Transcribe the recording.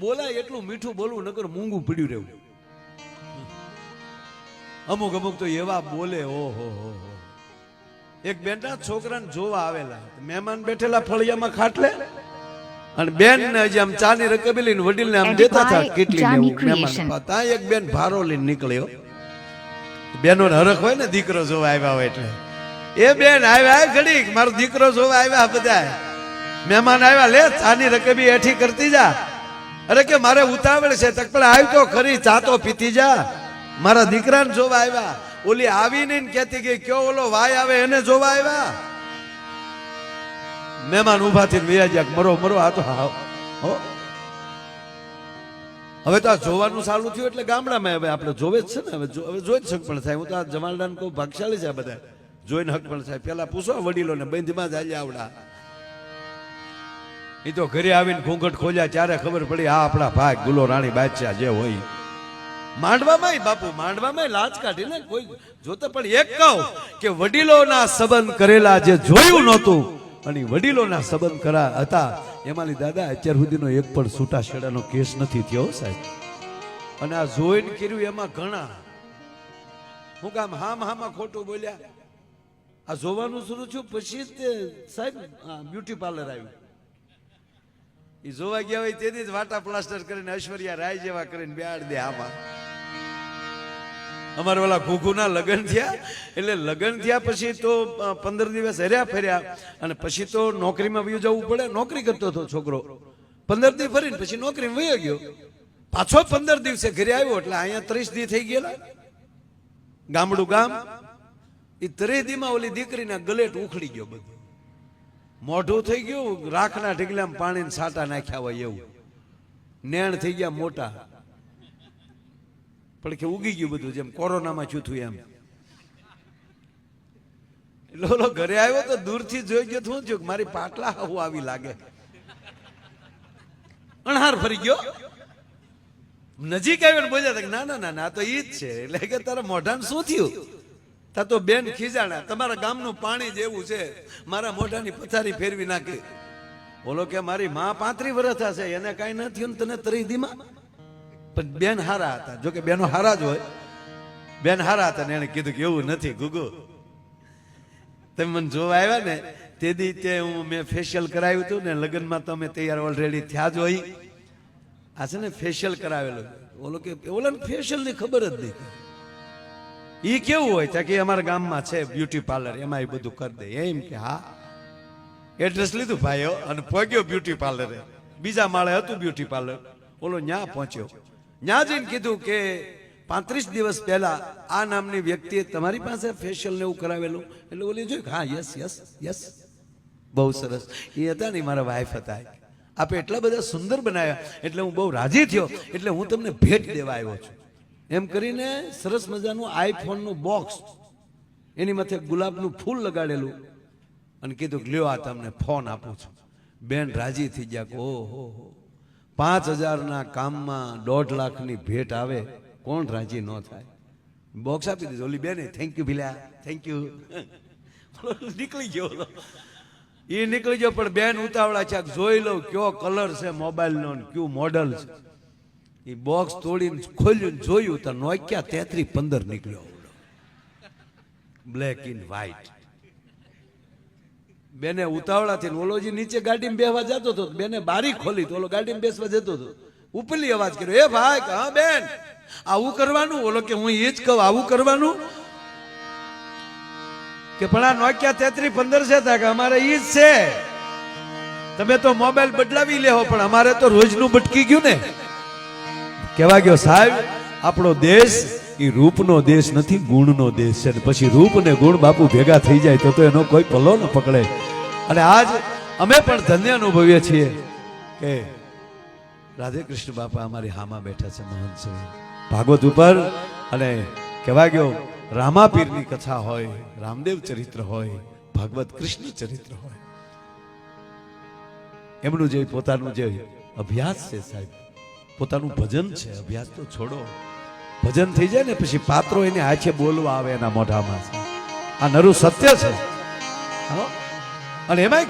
બોલાય એટલું મીઠું બોલવું, નકર મૂંગું પીડ્યું રહેવું. અમુક અમુક તો એવા બોલે, ઓહો હો. એક બેનના છોકરાને જોવા આવેલા, મહેમાન બેઠેલા ફળિયામાં ખાટલે, અને બેન ને હજી આમ ચાની રકબી લઈને વડીલ ને આમ દેતા હતા કેટલી મહેમાન. ત્યાં એક બેન ભારો લઈને નીકળ્યો. બેનો હરખ હોય ને દીકરો જોવા આવ્યા હોય એટલે, એ બેન આવ્યા ઘડીક મારો દીકરો જોવા આવ્યા, બધા મહેમાન આવ્યા, લે ચાની રકબી એઠી કરતી જા. અરે કે મારે ઉતાવળ છે. તક પણ આવી તો ખરી, ચા તો પીતી જા, મારા દીકરાને જોવા આવ્યા. ઓલી આવીને કહેતી કે કયો ઓલો વાય આવે એને જોવા આવ્યા. મહેમાન ઉભા થઈને વ્યાજ્યા, મરો મરો. આ તો હવે તો આ જોવાનું ચાલુ થયું એટલે ગામડામાં હવે આપણે જોવે જ છે ને, હવે જોઈ જ હક પણ થાય. હું તો આ જમાલડાને કહું ભાગશાળી છે બધા, જોઈને હક પણ થાય. પેલા પૂછો વડીલોને, બંધમાં જ હાલ્યા આવડા. એ તો ઘરે આવીને ઘૂંઘટ ખોલ્યા ત્યારે ખબર પડી આ આપણા ભાગ ગુલો રાણી બાદશાહ જે હોય. માંડવામાં બાપુ, માંડવામાં લાજ કાઢી ને કોઈ જોતા. પણ એક કહું કે વડીલોના સંબંધ કરેલા જે જોયું નહોતું અને વડીલોના સંબંધ કરા હતા, એમાંની દાદા અત્યાર સુધીનો એક પણ છૂટાછેડાનો કેસ નથી થયો સાહેબ. અને આ જોઈને કર્યું એમાં ઘણા હું કામ હામાં ખોટું બોલ્યા. આ જોવાનું શરૂ થયું પછી તે સાહેબ બ્યુટી પાર્લર આવ્યું. એ જોવા ગયા હોય તેથી જ વાટા પ્લાસ્ટર કરીને ઐશ્વર્યા રાય જેવા કરીને બેહાડ દે આમાં. અમારે ઓલા ઘૂઘુના લગ્ન થયા, એટલે લગ્ન થયા પછી તો 15 દિવસ હર્યા ફર્યા, અને પછી તો નોકરીમાં વયું જવું પડે. નોકરી કરતો હતો છોકરો, 15 દિવસ ફરીને પછી નોકરીમાં વયો ગયો. પાછો 15 દિવસે ઘરે આવ્યો, એટલે અહીંયા 30 દી થઈ ગયેલા. ગામડું ગામ. એ 30 દીમાં ઓલી દીકરીના ગલેટ ઉખડી ગયો બધું, મોઢું થઈ ગયું રાખના ઢીકલામાં પાણીને છાંટા નાખ્યા હોય એવું, નેણ થઈ ગયા મોટા, પણ કે ઉગી ગયું બધું જેમ કોરોનામાં થયું એમ. એટલે ઓલો ઘરે આવ્યો તો દૂરથી જોઈ ગયો, શું થયું મારી પાટલા હું આવી લાગે. અણહાર ફરી ગયો, નજીક આવ્યો ને બોલ્યા ના ના ના ના તો ઈ જ છે. એટલે કે તારા મોઢાને શું થયું? તા તો બેન ખીજાણા, તમારા ગામનું પાણી જેવું છે, મારા મોઢાની પથારી ફેરવી નાખી. બોલો કે મારી માં 35 વર્ષ થશે, એને કઈ ન થયું ને તને 30 દીમાં. પણ બેન હારા હતા, જોકે બેનો હારા જ હોય, બેન હારા હતા ને એને કીધું કે એવું નથી ગુગુ, તમે મને જોવા આવ્યા ને તે દી તે હું મેં ફેશિયલ કરાવ્યું હતું ને, લગ્નમાં તમે તૈયાર ઓલરેડી થયા જ હોય. આ છે ને ફેશિયલ કરાવેલું. બોલો કે ઓલા ફેશિયલ ની ખબર જ નહીં. ઈ કેવું હોય ત્યાં કે અમારા ગામમાં છે બ્યુટી પાર્લર, એમાં એ બધું કરી દે. એમ કે હા, એડ્રેસ લીધું ભાઈઓ અને પહોંચ્યો બ્યુટી પાર્લરે. બીજા માળે હતું બ્યુટી પાર્લર. ઓલો ન્યા પહોંચ્યો, ન્યા જઈને કીધું કે 35 દિવસ પહેલા આ નામની વ્યક્તિએ તમારી પાસે ફેશિયલ ને એવું કરાવેલું. એટલે ઓલી જોયું હા યસ યસ યસ, બહુ સરસ. એ હતા ને મારા વાઈફ હતા. આપે એટલા બધા સુંદર બનાવ્યા એટલે હું બહુ રાજી થયો, એટલે હું તમને ભેટ દેવા આવ્યો છું. એમ કરીને સરસ મજાનું આઈફોનનું બોક્સ, એની માથે ગુલાબનું ફૂલ લગાડેલું, અને કીધું લ્યો આ તમને ફોન આપું છું. બેન રાજી થઈ ગયા કે ઓહો 5000ના કામમાં 1.5 લાખની ભેટ આવે, કોણ રાજી ન થાય. બોક્સ આપી દીધું. ઓલી બેને થેન્ક યુ ભીલા, થેન્ક યુ. નીકળી ગયો, એ નીકળી ગયો. પણ બેન ઉતાવળા છે, જોઈ લઉં કયો કલર છે મોબાઈલનો, કયું મોડલ છે. એ બોક્સ તોડીને ખોલ્યું, જોયું તો નોકિયા 3315 નીકળ્યો, બ્લેક ઇન વ્હાઈટ. બેને ઉતાવળા થઈને ઓલોજી નીચે ગાડીમાં બેસવા જતો હતો, બેને બારી ખોલી તો ઓલો ગાડીમાં બેસવા જતો હતો. ઉપરલી અવાજ કર્યો, એ ભાઈ હા બેન આવું કરવાનું? ઓલો કે હું એ જ કહું આવું કરવાનું? કે પણ આ નોકિયા 3315 છે કે અમારે ઈ જ છે, તમે તો મોબાઈલ બદલાવી લેવો, પણ અમારે તો રોજનું ભટકી ગયું ને. કહેવા ગયો સાહેબ આપણો દેશ એ રૂપનો દેશ નથી, ગુણનો દેશ છે. પછી રૂપ ને ગુણ બાપુ ભેગા થઈ જાય તો એનો કોઈ પલ્લો ન પકડે. અને આજ અમે પણ ધન્ય અનુભવીએ છીએ કે રાધે કૃષ્ણ બાપા અમારી હામાં બેઠા છે મહંત છે ભાગવત ઉપર. અને કહેવા ગયો રામાપીરની કથા હોય, રામદેવ ચરિત્ર હોય, ભાગવત કૃષ્ણ ચરિત્ર હોય, એમનું જે પોતાનું જે અભ્યાસ છે સાહેબ, પોતાનું ભજન છે, અભ્યાસ તો છોડો, ભજન થઈ જાય ને પછી પાત્રો એને હાથે બોલવા આવે એના મોઢામાં. આ નરું સત્ય છે. અને એમાં